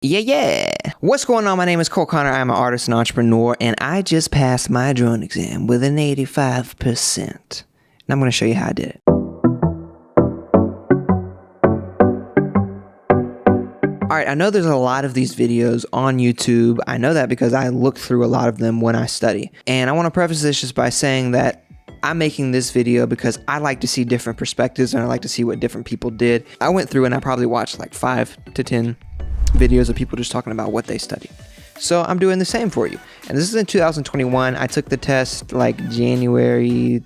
Yeah. What's going on? My name is Cole Connor. I'm an artist and entrepreneur, and I just passed my drone exam with an 85%. And I'm going to show you how I did it. All right, I know there's a lot of these videos on YouTube. I know that because I look through a lot of them when I study. And I want to preface this just by saying that I'm making this video because I like to see different perspectives and I like to see what different people did. I went through and I probably watched like 5 to 10 videos of people just talking about what they studied. So I'm doing the same for you. And this is in 2021. I took the test like January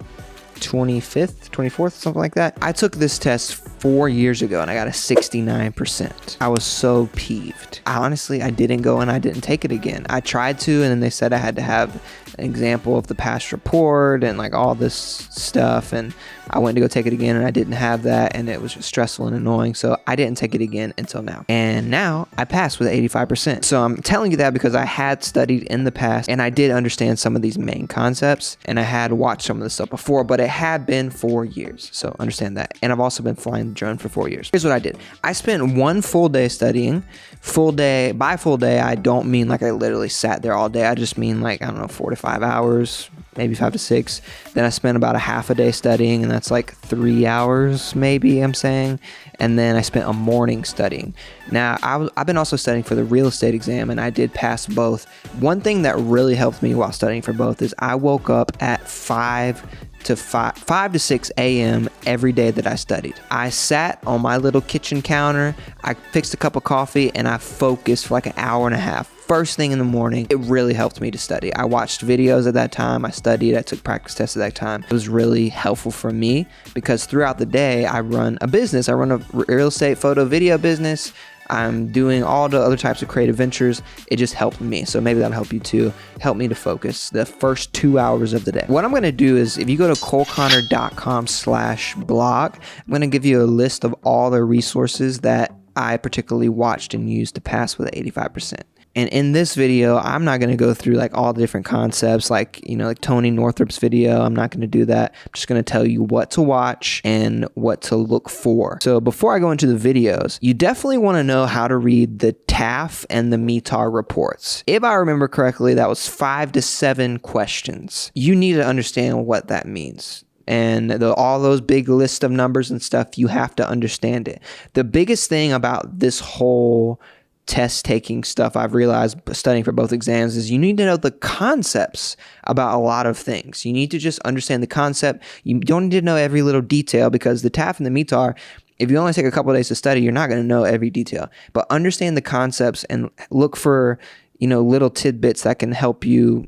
25th, 24th, something like that. I took this test 4 years ago and I got a 69%. I was so peeved. I didn't go and I didn't take it again. I tried to, and then they said I had to have an example of the past report and like all this stuff, and I went to go take it again and I didn't have that, and it was just stressful and annoying, so I didn't take it again until now. And now I passed with 85%. So I'm telling you that because I had studied in the past and I did understand some of these main concepts, and I had watched some of this stuff before, but it had been 4 years, so understand that. And I've also been flying the drone for 4 years. Here's what I did. I spent one full day studying. Full day, by full day, I don't mean like I literally sat there all day. I just mean like, I don't know, 4 to 5 hours, maybe 5 to 6. Then I spent about a half a day studying, and that's like 3 hours maybe, I'm saying. And then I spent a morning studying. Now, I've been also studying for the real estate exam, and I did pass both. One thing that really helped me while studying for both is I woke up at 5 to 6 a.m. every day that I studied. I sat on my little kitchen counter, I fixed a cup of coffee, and I focused for like an hour and a half. First thing in the morning. It really helped me to study. I watched videos at that time, I studied, I took practice tests at that time. It was really helpful for me because throughout the day, I run a business. I run a real estate photo video business. I'm doing all the other types of creative ventures. It just helped me. So maybe that'll help you too. Help me to focus the first 2 hours of the day. What I'm going to do is if you go to coleconnor.com/blog, I'm going to give you a list of all the resources that I particularly watched and used to pass with 85%. And in this video, I'm not going to go through like all the different concepts like Tony Northrop's video. I'm not going to do that. I'm just going to tell you what to watch and what to look for. So before I go into the videos, you definitely want to know how to read the TAF and the METAR reports. If I remember correctly, that was 5 to 7 questions. You need to understand what that means. And all those big list of numbers and stuff, you have to understand it. The biggest thing about this whole test taking stuff I've realized studying for both exams is you need to know the concepts about a lot of things. You need to just understand the concept. You don't need to know every little detail because the TAF and the METAR, if you only take a couple of days to study, you're not going to know every detail. But understand the concepts and look for, little tidbits that can help you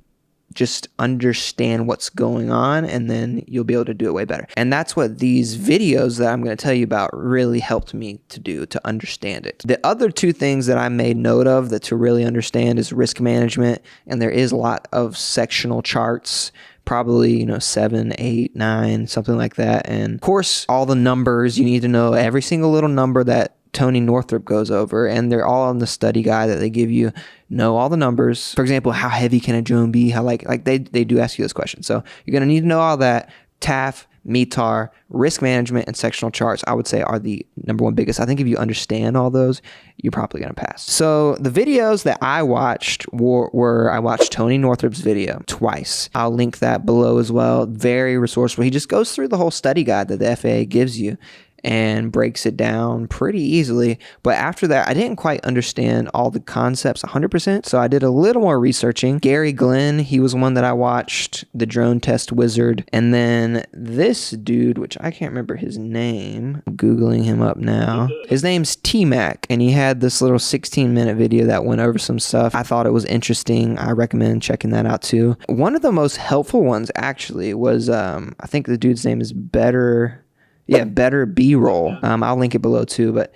just understand what's going on, and then you'll be able to do it way better. And that's what these videos that I'm going to tell you about really helped me to do, to understand it. The other 2 things that I made note of that to really understand is risk management, and there is a lot of sectional charts, probably 7, 8, 9, something like that. And of course, all the numbers, you need to know every single little number that Tony Northrop goes over, and they're all on the study guide that they give you. Know all the numbers. For example, how heavy can a drone be? How like they do ask you this question. So you're going to need to know all that. TAF, METAR, risk management, and sectional charts, I would say, are the number one biggest. I think if you understand all those, you're probably going to pass. So the videos that I watched were I watched Tony Northrop's video twice. I'll link that below as well. Very resourceful. He just goes through the whole study guide that the FAA gives you and breaks it down pretty easily. But after that, I didn't quite understand all the concepts 100%, so I did a little more researching. Gary Glenn, he was one that I watched, the drone test wizard. And then this dude, which I can't remember his name, I'm Googling him up now. His name's T-Mac, and he had this little 16-minute video that went over some stuff. I thought it was interesting. I recommend checking that out too. One of the most helpful ones actually was, I think the dude's name is Better B-Roll. I'll link it below too, but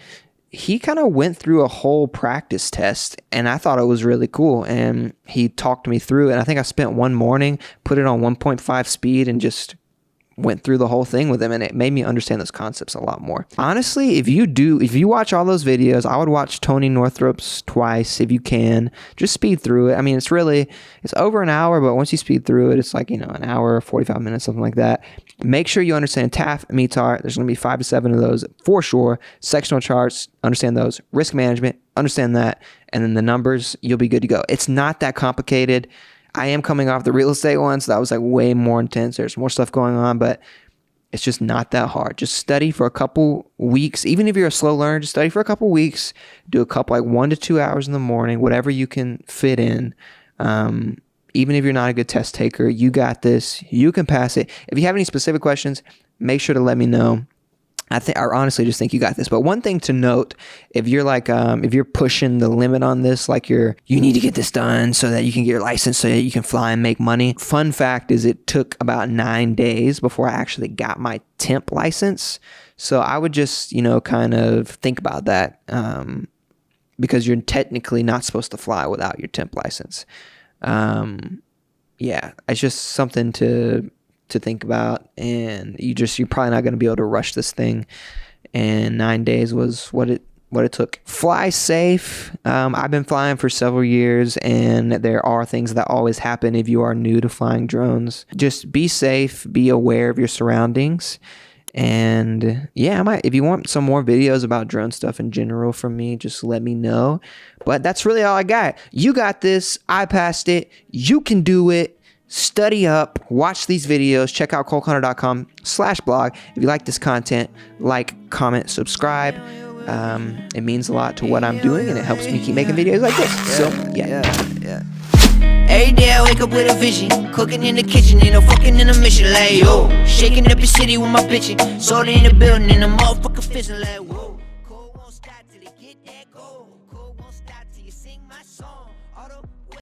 he kind of went through a whole practice test, and I thought it was really cool, and he talked me through it. And I think I spent one morning, put it on 1.5 speed, and just went through the whole thing with him, and it made me understand those concepts a lot more. Honestly, if you watch all those videos, I would watch Tony Northrop's twice if you can. Just speed through it. I mean, it's over an hour, but once you speed through it, it's like, an hour, 45 minutes, something like that. Make sure you understand TAF and METAR. There's going to be 5 to 7 of those for sure. Sectional charts, understand those. Risk management, understand that. And then the numbers, you'll be good to go. It's not that complicated. I am coming off the real estate one, so that was like way more intense. There's more stuff going on, but it's just not that hard. Just study for a couple weeks. Even if you're a slow learner, just study for a couple weeks. Do a couple, like 1 to 2 hours in the morning, whatever you can fit in. Even if you're not a good test taker, you got this. You can pass it. If you have any specific questions, make sure to let me know. I honestly just think you got this. But one thing to note, if you're if you're pushing the limit on this, like you need to get this done so that you can get your license, so that you can fly and make money. Fun fact is it took about 9 days before I actually got my temp license. So I would just, kind of think about that, because you're technically not supposed to fly without your temp license. Yeah, it's just something to think about, and you're probably not going to be able to rush this thing, and 9 days was what it took. Fly safe. I've been flying for several years, and there are things that always happen if you are new to flying drones. Just be safe, be aware of your surroundings, and yeah, if you want some more videos about drone stuff in general from me, just let me know. But that's really all I got. You got this. I passed it. You can do it. Study up, watch these videos, check out colehunter.com/blog. If you like this content, like, comment, subscribe. It means a lot to what I'm doing, and it helps me keep making videos like this. So, yeah. Every day I wake up with a vision, cooking in the kitchen, ain't no fucking in a mission, like, yo. Shaking up the city with my bitchin', sold in the building, and the motherfucker fizzing, like, whoa.